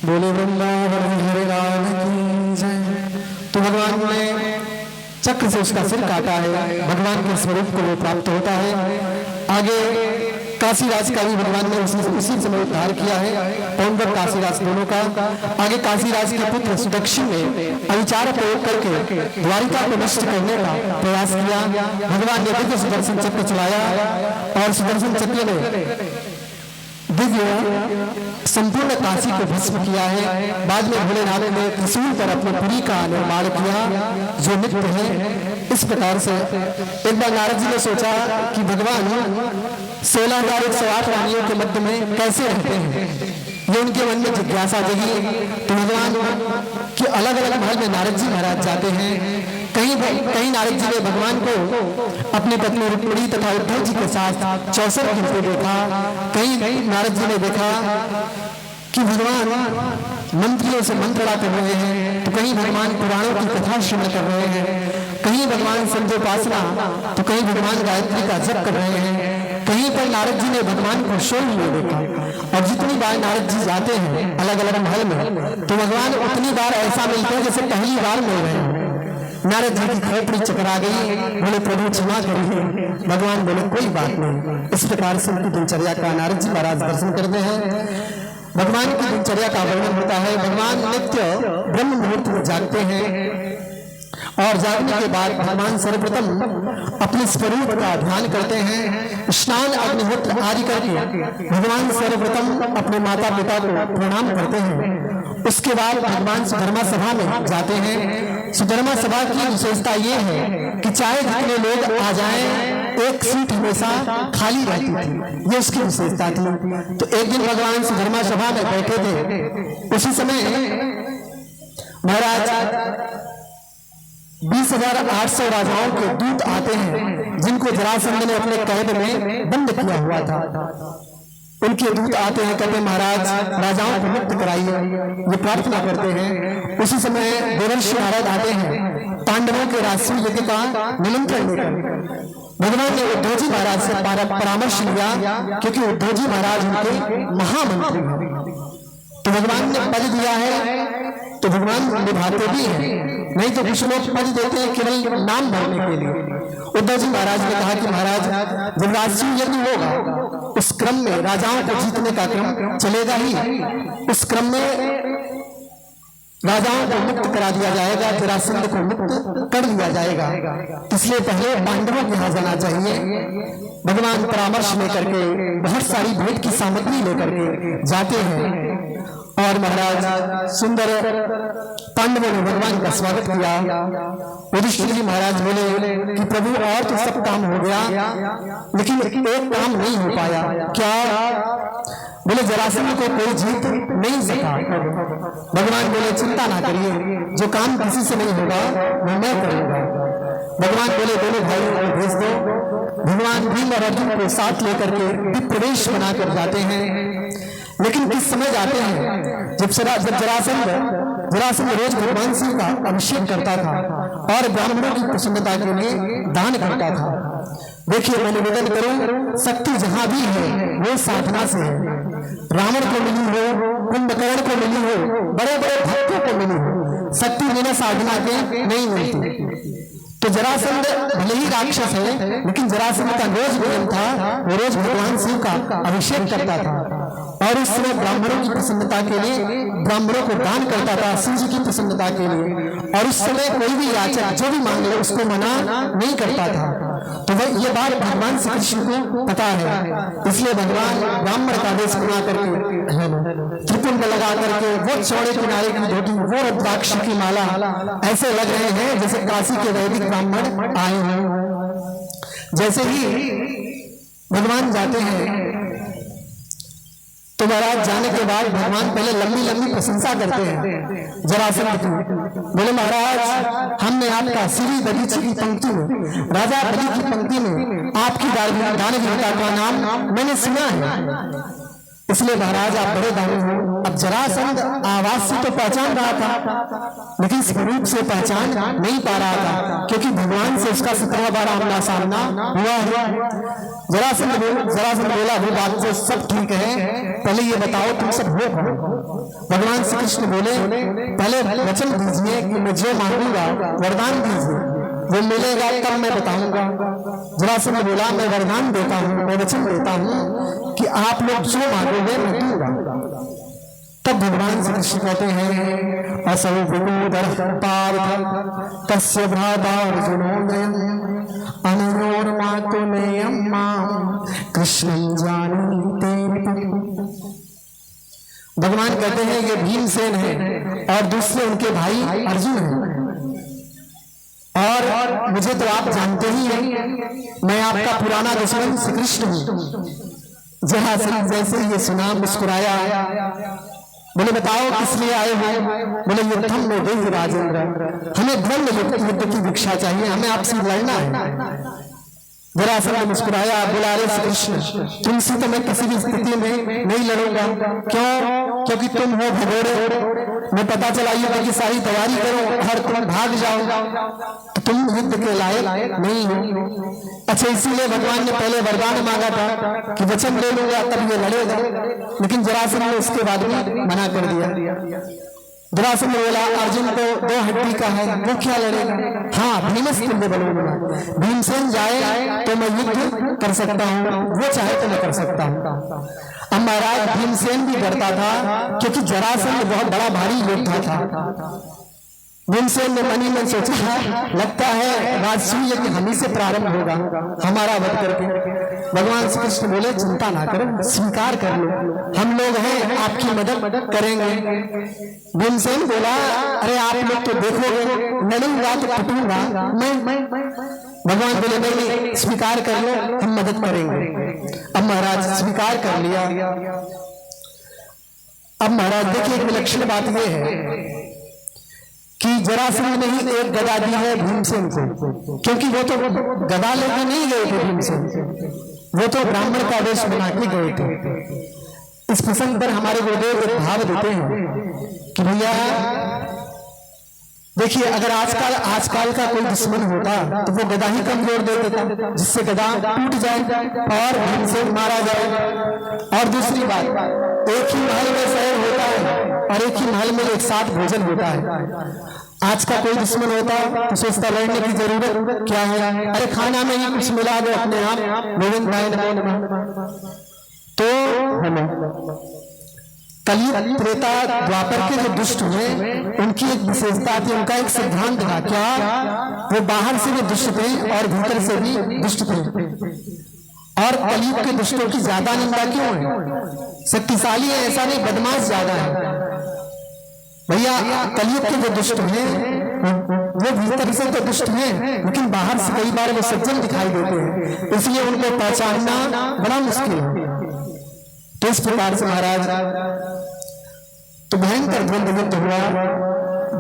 बोले वृंदावन हरे राम की जय। तो भगवान ने चक्र से उसका सिर काटा है, भगवान के स्वरूप को वो प्राप्त होता है। आगे काशीराज का भी भगवान ने उसी समय उद्धार किया है, पौंडर काशीराज दोनों का। आगे काशीराज के पुत्र सुदक्षिण ने अविचार प्रयोग करके द्वारिका को नष्ट करने का प्रयास किया। भगवान ने दिव्य सुदर्शन चक्र चलाया और सुदर्शन चक्र ने दिव्य संपूर्ण काशी को भस्म किया है। बाद में भोलेनाथ ने त्रिशूल पर अपने पुरी का निर्माण किया जो नित्य है। इस प्रकार से एक बार नारद जी ने सोचा कि भगवान 16,108 रानियों के मध्य में कैसे रहते हैं, ये उनके मन में जिज्ञासा जगी। तो भगवान के अलग अलग महल में नारद जी महाराज जाते हैं। कहीं नारद जी ने भगवान को अपनी पत्नी रुक्मिणी तथा उद्धव जी के साथ 64 घंटे देखा। कहीं नारद जी ने देखा कि भगवान मंत्रियों से मंत्रणा कर रहे हैं, तो कहीं भगवान पुराणों की कथा श्रवण कर रहे हैं, कहीं भगवान संध्योपासना, तो कहीं भगवान गायत्री का जप कर रहे हैं। कहीं पर नारद जी ने भगवान को शोर में देखा। और जितनी बार नारद जी जाते हैं अलग अलग महल में, तो भगवान उतनी बार ऐसा मिलते हैं जैसे पहली बार मिल रहे हैं। नारद जी की खोपड़ी चकरा गई, बोले प्रभु क्षमा करिए। भगवान बोले कोई बात नहीं। इस प्रकार से उनकी दिनचर्या का नारद जी महाराज दर्शन करते हैं। भगवान की दिनचर्या का वर्णन होता है। भगवान नित्य ब्रह्म मुहूर्त में जागते हैं और जागने के बाद भगवान सर्वप्रथम अपने स्वरूप का ध्यान करते हैं। स्नान अग्निहोत्र आदि करके भगवान सर्वप्रथम अपने माता पिता को प्रणाम करते हैं। उसके बाद भगवान सुधर्मा सभा में जाते हैं। सुधर्मा सभा की विशेषता ये है कि चाहे जितने लोग आ जाएं, एक सीट हमेशा खाली रहती थी, ये उसकी विशेषता थी। तो एक दिन भगवान सुधर्मा सभा में बैठे थे। उसी समय महाराज 20,800 राजाओं के दूत आते हैं, जिनको जरासंध ने अपने कैद में बंद किया हुआ था। उनके दूत आते हैं, कहते महाराज राजाओं को मुक्त कराइए, ये प्रार्थना करते हैं। उसी समय देवर्षि नारद आते हैं पांडवों के राष्ट्रीय यज्ञ का निमंत्रण लेकर। भगवान ने उद्धव जी महाराज से परामर्श लिया, क्योंकि उद्धव जी महाराज उनके महामंत्री हैं। तो भगवान ने पद दिया है तो भगवान निभाते भी हैं, नहीं तो कुछ लोग पद देते हैं केवल नाम भरने के लिए। उद्धव जी महाराज ने कहा कि महाराज जब राष्ट्रीय यज्ञ होगा उस क्रम में राजाओं को जीतने का क्रम चलेगा ही। उस क्रम में राजाओं को मुक्त करा दिया जाएगा, जरासंध को मुक्त कर दिया जाएगा। इसलिए पहले पांडवों के यहाँ जाना चाहिए। भगवान परामर्श लेकर के बहुत सारी भेंट की सामग्री लेकर के जाते हैं और महाराज सुंदर पांडवों ने भगवान का स्वागत किया। युधिष्ठिर जी महाराज बोले कि प्रभु और तो सब काम हो गया, लेकिन एक काम नहीं हो पाया। क्या? बोले जरासंध को कोई जीत नहीं सका। भगवान बोले चिंता ना करिए, जो काम किसी से नहीं होगा वो मैं करूंगा। भगवान बोले दोनों भाइयों को भेज दो। भगवान भीम और अर्जुन को साथ लेकर के प्रवेश बनाकर जाते हैं। लेकिन किस समय जाते हैं? जब जरासंध रोज भगवान शिव का अभिषेक करता था और ब्राह्मणों की प्रसन्नता के लिए दान करता था। देखिए मैं निवेदन करूं, शक्ति जहां भी है वो साधना से है। रावण को मिली हो, कुंभकर्ण को मिली हो, बड़े बड़े भक्तों को मिली हो, शक्ति बिना साधना के नहीं मिलती। तो जरासंध भले ही राक्षस है, लेकिन जरासंध का रोज नियम था, वो रोज भगवान शिव का अभिषेक करता था और उस समय ब्राह्मणों की प्रसन्नता के लिए ब्राह्मणों को दान करता था, शिव जी की प्रसन्नता के लिए। और उस समय कोई भी याचक जो भी मांग ले उसको मना नहीं करता था। तो वह ये बात भगवान श्री कृष्ण को पता है, इसलिए भगवान ब्राह्मण का वेश बना करके त्रिपुंड लगा करके वो चौड़े किनारे की धोती, वो रुद्राक्ष की माला, ऐसे लग रहे हैं जैसे काशी के वैदिक ब्राह्मण आए हों। जैसे ही भगवान जाते हैं तो महाराज जाने के बाद भगवान पहले लंबी लंबी प्रशंसा करते हैं जरासंध की। बोले महाराज हमने आपका श्री दधीचि की पंक्ति में, राजा बलि की पंक्ति में आपकी दानवीरता का नाम मैंने सुना है, इसलिए महाराज आप बड़े दानी हो। अब जरासंध आवाज से तो पहचान रहा था, लेकिन स्वरूप से पहचान नहीं पा रहा था, क्योंकि भगवान से उसका 17 बार आमना सामना हुआ है। जरासंध बोला वो बात तो सब ठीक है, पहले ये बताओ तुम सब हो कौन? भगवान श्री कृष्ण बोले पहले वचन दीजिए कि मैं जो मांगूंगा वरदान दीजिए, वो मिलेगा तब मैं बताऊंगा। जरासंध बोला मैं वरदान देता हूँ, मैं वचन देता हूँ कि आप लोग जो मांगोगे मैं दूंगा। तब भगवान श्री कृष्ण कहते हैं असौ विनोदर पार्थ तस्य भ्रातार्जुनोदयम् अनयोर्मातुमेयं मां कृष्णं जानीते। भगवान कहते हैं ये भीमसेन है और दूसरे उनके भाई अर्जुन हैं, और मुझे तो आप जानते ही हैं, मैं आपका पुराना दुश्मन श्री कृष्ण हूं। जरासंध जैसे ये सुना मुस्कुराया, बोले बताओ किस लिए आए हो? बोले युद्धम में देव राजेंद्र, हमें द्वंद्व युद्ध की भिक्षा चाहिए, हमें आपसे लड़ना है। जरासंध मुस्कुराया, बोला अरे श्री कृष्ण तुमसे तो मैं किसी भी स्थिति में नहीं लड़ूंगा। क्यों? क्योंकि तुम हो भगोड़े, मैं पता चला युद्ध की सारी तैयारी करो और तुम भाग जाओ, तुम युद्ध के लायक नहीं हो। अच्छा, इसीलिए भगवान ने पहले वरदान मांगा था कि वचन ले लूंगा तब ये लड़ेगा, लेकिन जरासंध ने उसके बाद भी मना कर दिया। जरासंध बोला अर्जुन को 2 हड्डी का है, वो क्या लड़ेगा? हाँ भीमसेन बोलूंगा, भीमसेन जाए तो मैं युद्ध कर सकता हूँ, वो चाहे तो मैं कर सकता हूँ। अब महाराज भीमसेन भी डरता था, क्योंकि जरासंध बहुत बड़ा भारी योद्धा था। भीमसेन ने मनी में सोचा लगता है राजसूय कि हम ही से प्रारंभ होगा हमारा वध करके। भगवान श्री कृष्ण बोले चिंता ना करो, स्वीकार कर लो, हम लोग हैं आपकी मदद करेंगे। भीमसेन बोला अरे आप लोग तो देखोगे, लड़ूंगा तो पिटूंगा मैं। भगवान बोले नहीं, स्वीकार कर लो, हम मदद करेंगे। अब महाराज स्वीकार कर लिया। अब महाराज देखिए एक विलक्षण बात यह है कि जरासंध ने ही एक गदा दी है भीमसेन को, क्योंकि वो तो गदा लेके नहीं गए थे भीमसेन, वो तो ब्राह्मण का वेश बना के गए थे। इस प्रसंग पर हमारे गुरुदेव एक भाव देते हैं कि भैया देखिए अगर आजकल का कोई दुश्मन होता तो वो गदा ही कमजोर दे देता, जिससे गदा टूट जाए और भीमसेन मारा जाए। और दूसरी बात, एक ही महल में शहर होता है और एक ही महल में एक साथ भोजन होता है। आज का कोई दुश्मन होता तो सोचता लड़ने की जरूरत क्या है, अरे खाना में ही कुछ मिला दो अपने आप गोविंद भाई नमो। तो कलयुग त्रेता द्वापर के जो दुष्ट हुए उनकी एक विशेषता थी, उनका एक सिद्धांत था, क्या वो बाहर से भी दुष्ट थे और भीतर से भी दुष्ट थे। और कलयुग के दुष्टों की ज्यादा निंदा क्यों है? शक्तिशाली है ऐसा नहीं, बदमाश ज्यादा है। भैया कलयुग के जो दुष्ट हैं वो भीतर से तो दुष्ट हैं, लेकिन बाहर से कई बार वो सज्जन दिखाई देते हैं, इसलिए उनको पहचानना बड़ा मुश्किल है। तो इस प्रकार से महाराज तो भयंकर द्वंद्व युद्ध हुआ।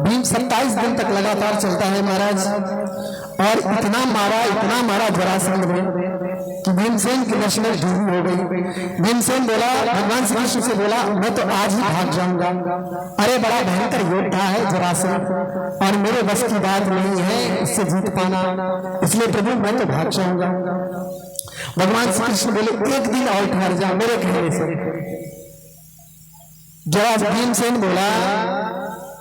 भीम 27 दिन तक लगातार चलता है महाराज, और इतना मारा जरासंध ने कि भीमसेन की नशनश ढीली हो गई। भीमसेन बोला, भगवान श्री कृष्ण से बोला मैं तो आज ही भाग जाऊंगा। अरे बड़ा भयंकर योद्धा है जरासंध और मेरे बस की बात नहीं है इससे जीत पाना, इसलिए प्रभु मैं तो भाग जाऊंगा। भगवान श्री कृष्ण बोले एक दिन और ठहर जा मेरे कहने से। जरा भीमसेन बोला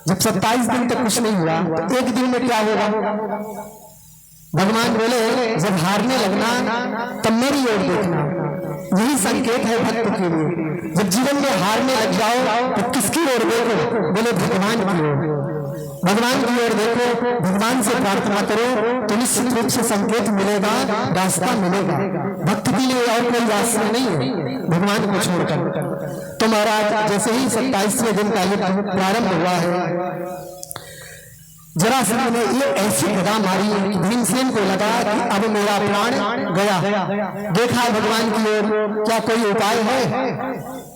जब 27 दिन तक कुछ नहीं हुआ तो एक दिन में क्या होगा? भगवान बोले जब हारने लगना तब मेरी ओर देखना, यही संकेत है भक्त के लिए। जब जीवन में हारने लग जाओ तो किसकी ओर देखो? बोले भगवान की ओर। भगवान की ओर देखो, भगवान से प्रार्थना करो तो निश्चित रूप से संकेत मिलेगा, रास्ता मिलेगा। भक्त के लिए और कोई रास्ता नहीं है भगवान को छोड़कर। तो महाराज जैसे ही 27वें दिन का युद्ध प्रारंभ हुआ है, जरासंध ने ये ऐसी गदा मारी कि भीमसेन को लगा कि अब मेरा प्राण गया। देखा भगवान की ओर, क्या कोई उपाय है?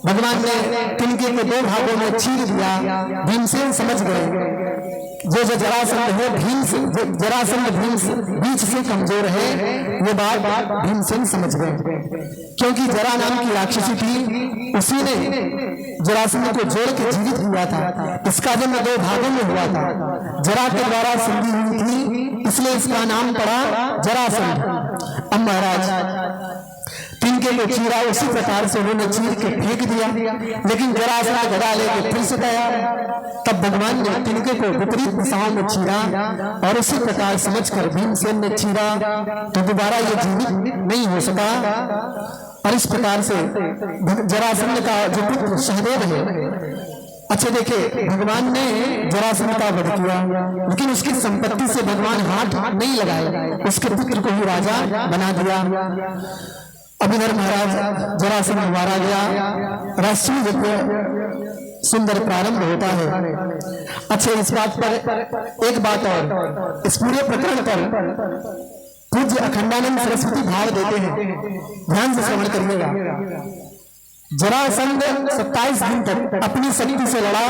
भगवान ने तिनके के 2 भागों में चीर दिया। भीमसेन समझ गए जो जरासंध है जरासंध भीम से बीच से कमजोर है, ये बात भीमसेन समझ गए। क्योंकि जरा नाम की राक्षसी थी, उसी ने जरासंध को जोड़ के जीवित किया था। इसका जन्म 2 भागों में हुआ था। जरा के द्वारा संधि हुई थी, इसलिए इसका नाम पड़ा जरासंध। अब महाराज तिनके को चीरा, उसी प्रकार से उन्होंने चीर के फेंक दिया, लेकिन जरासंध गदा लेके फिर से तैयार है। तब भगवान ने तिनके को विपरीत दिशाओं में चीरा और उसी प्रकार समझकर भीमसेन ने चीरा तो दोबारा ये जीवित नहीं हो सका। और इस प्रकार से जरासंध का जो पुत्र सहदेव है, अच्छा देखिए, भगवान ने जरासंध का वध किया, लेकिन उसकी संपत्ति से भगवान हाथ नहीं लगाए, उसके पुत्र को ही राजा बना दिया। अब इधर महाराज जरासंध मारा गया, राष्ट्रीय यज्ञ सुंदर प्रारंभ होता है। अच्छा, इस बात पर एक बात और, इस पूरे प्रकरण पर पूज्य अखंडानंद सरस्वती भाव देते हैं, ध्यान से श्रवण करिएगा। जरासंध 27 दिन तक अपनी शक्ति से लड़ा,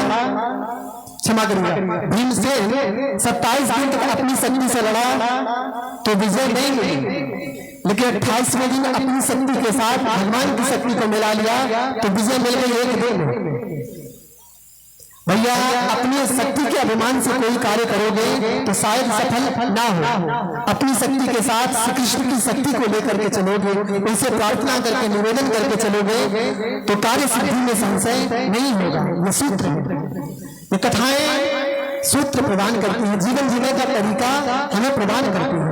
क्षमा करिएगा, भीमसेन 27 दिन तक अपनी शक्ति से लड़ा तो विजय नहीं मिली, लेकिन 28वें दिन अपनी शक्ति के साथ भगवान की शक्ति को मिला लिया तो विजय मिल गई एक दिन। भैया, अपनी शक्ति के अभिमान से कोई कार्य करोगे तो शायद सफल ना हो। अपनी शक्ति के साथ श्री कृष्ण की शक्ति को लेकर के चलोगे, उनसे प्रार्थना करके निवेदन करके चलोगे तो कार्य सिद्धि में संशय नहीं होगा। ये सूत्र है, ये कथाएं सूत्र प्रदान करती हैं, जीवन जीने का तरीका हमें प्रदान करती है।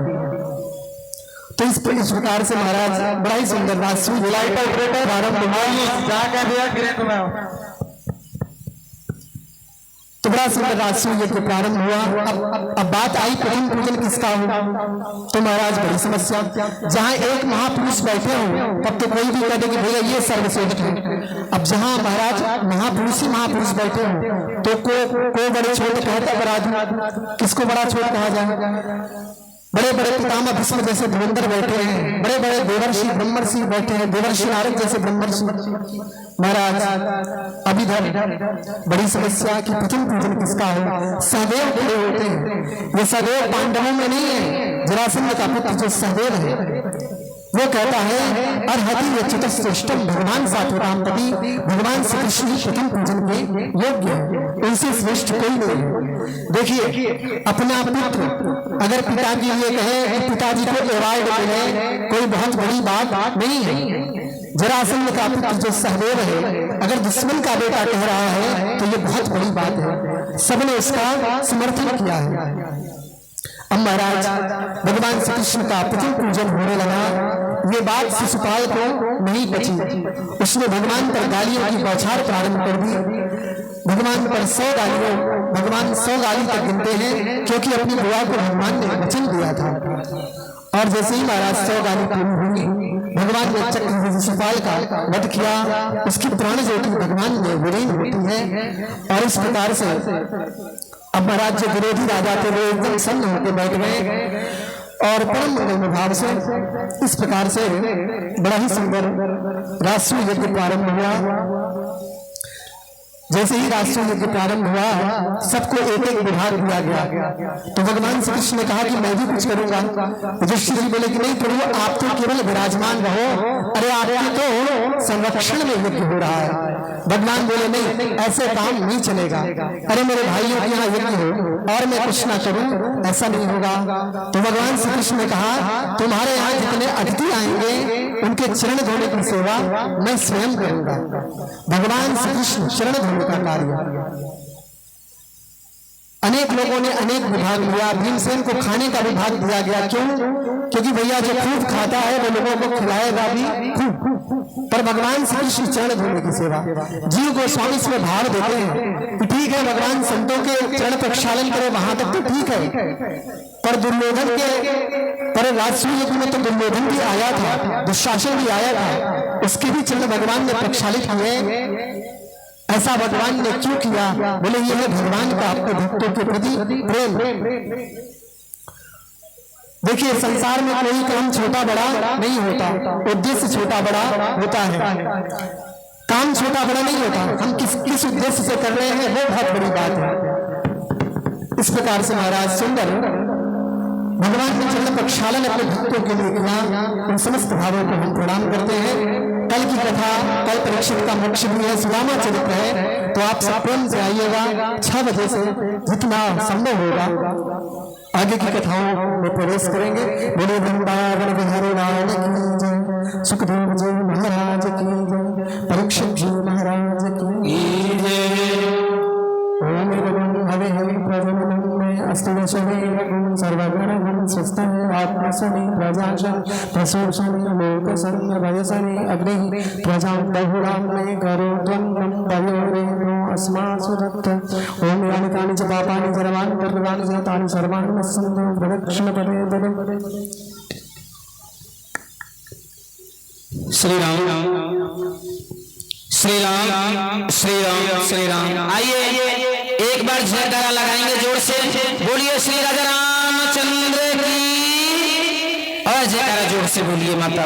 तो इस प्रकार से महाराज बड़ा ही सुंदर प्रारंभ तो बड़ा सुंदर राजसूय यज्ञ प्रारंभ हुआ। अब बात आई प्रथम पूजन किसका हो, तो महाराज बड़ी समस्या, जहां एक महापुरुष बैठे हो तब तो कोई भी कहे कि भैया ये सर्वश्रेष्ठ है। अब जहां महाराज महापुरुष ही महापुरुष बैठे हो तो को बड़े छोटे कहता बड़ा, किसको बड़ा छोट कहा जाए। बड़े बड़े पितामह भीष्म जैसे धुरंधर बैठे हैं, बड़े बड़े देवर्षि ब्रह्मर्षि बैठे हैं, देवर्षि नारद जैसे ब्रह्मर्षि। महाराज अब इधर बड़ी समस्या कि प्रथम पूजन किसका हो। सहदेव खड़े होते हैं, ये सहदेव पांडवों में नहीं है, जरासंध का पुत्र जो सहदेव है वो कहता है अर्हति यच्युत श्रेष्ठम भगवान सात्वतामपति, भगवान श्री कृष्ण ही प्रथम पूजन के योग्य है, उनसे श्रेष्ठ कोई नहीं है। देखिए, अपना पुत्र अगर पिता के लिए कहे कि पिताजी को अवार्ड मिले, कोई बहुत बड़ी बात नहीं है। जरासंध का पुत्र जो सहदेव है अगर दुश्मन का बेटा कह रहा है तो ये बहुत बड़ी बात है, सबने उसका समर्थन किया है। अब महाराज भगवान श्री कृष्ण का प्रथम पूजन होने लगा। ये बात शिशुपाल को नहीं बची, उसने भगवान पर गालियों की बौछार प्रारंभ कर दी। भगवान पर 100 गाली तक गिनते हैं, क्योंकि अपनी बुआ को भगवान ने वचन दिया था। और जैसे ही महाराज 100 गाली पूरी हुई, भगवान ने चक्र शिशुपाल का वध किया, उसकी प्राण ज्योति भगवान में विलीन होती है। और इस प्रकार से अब महाराज जो विरोधी राजा थे वो एकदम सन्न होकर बैठ गए और परम मंगल भाव से इस प्रकार से बड़ा ही सुंदर राष्ट्रीय यज्ञ प्रारंभ हुआ। जैसे ही राष्ट्रीय यज्ञ प्रारंभ हुआ, सबको एक एक विभाग दिया गया। तो भगवान श्री कृष्ण ने कहा कि मैं भी कुछ करूंगा। युधिष्ठिर जी बोले कि नहीं प्रभु, आप तो केवल विराजमान रहो, अरे आपके तो संरक्षण में यज्ञ हो रहा है। भगवान बोले नहीं, ऐसे काम नहीं चलेगा, अरे मेरे भाइयों के यहाँ यज्ञ हो और मैं कुछ ना करूं, ऐसा नहीं होगा। तो भगवान श्री कृष्ण ने कहा तुम्हारे यहाँ जितने अतिथि आएंगे उनके चरण धोने की सेवा मैं स्वयं करूंगा। भगवान श्री कृष्ण चरण धोने का कार्य, अनेक लोगों ने अनेक विभाग लिया। भीमसेन को खाने का विभाग दिया गया, क्यों? क्योंकि भैया जो खूब खाता है वो लोगों को खिलाएगा भी खूब। पर भगवान श्री कृष्ण चरण धोने की सेवा, जीव गोस्वामी इसमें भाव देते हैं कि ठीक है भगवान संतों के चरण प्रक्षालन करे, वहां तक तो ठीक है, पर दुर्योधन के पर राजसूय यज्ञ में तो दुर्योधन भी आया था, दुशासन भी आया था, उसके भी चरण भगवान ने प्रक्षालित हुए। ऐसा भगवान ने क्यों किया? बोले ये है भगवान का अपने भक्तों के प्रति प्रेम। देखिए संसार में कोई काम छोटा बड़ा नहीं होता, उद्देश्य छोटा बड़ा होता है, काम छोटा बड़ा नहीं होता। हम किस उद्देश्य से कर रहे हैं वो बहुत बड़ी बात है। इस प्रकार से महाराज सुंदर भगवान ने चरण प्रक्षालन अपने भक्तों के लिए किया। उन समस्त भावों को हम प्रणाम करते हैं। कल की कथा, कल परीक्षित का मोक्ष भी है, सुदामा चरित्र है, तो आप सब प्रेम से आइएगा 6 बजे से, जितना संभव होगा आगे की कथाओं में प्रवेश करेंगे। बोले वृंदावन बिहारी लाल की जय, सुखदेव जी महाराज की जय, परीक्षित जी महाराज की जय। ओम हवे हवे प्रजनन अस्तु वशमेव सर्वगुण स्वस्थने आत्मसने प्रजाशं प्रशोषणे लोकसंग वयसने अग्नि प्रजा बहुलां मे करोत्वं भयोरेनो अस्मासु दत्त। ओम यानि कानि च पापानि सर्वाणि कर्माणि च तानि सर्वाणि नश्यन्ति प्रदक्षिणपदे पदे। श्री राम श्री राम श्री राम श्री राम। आइए एक बार जयकारा लगाएंगे जोर से, बोलिए श्री राजा रामचंद्र की, और जयकारा जोर से बोलिए माता।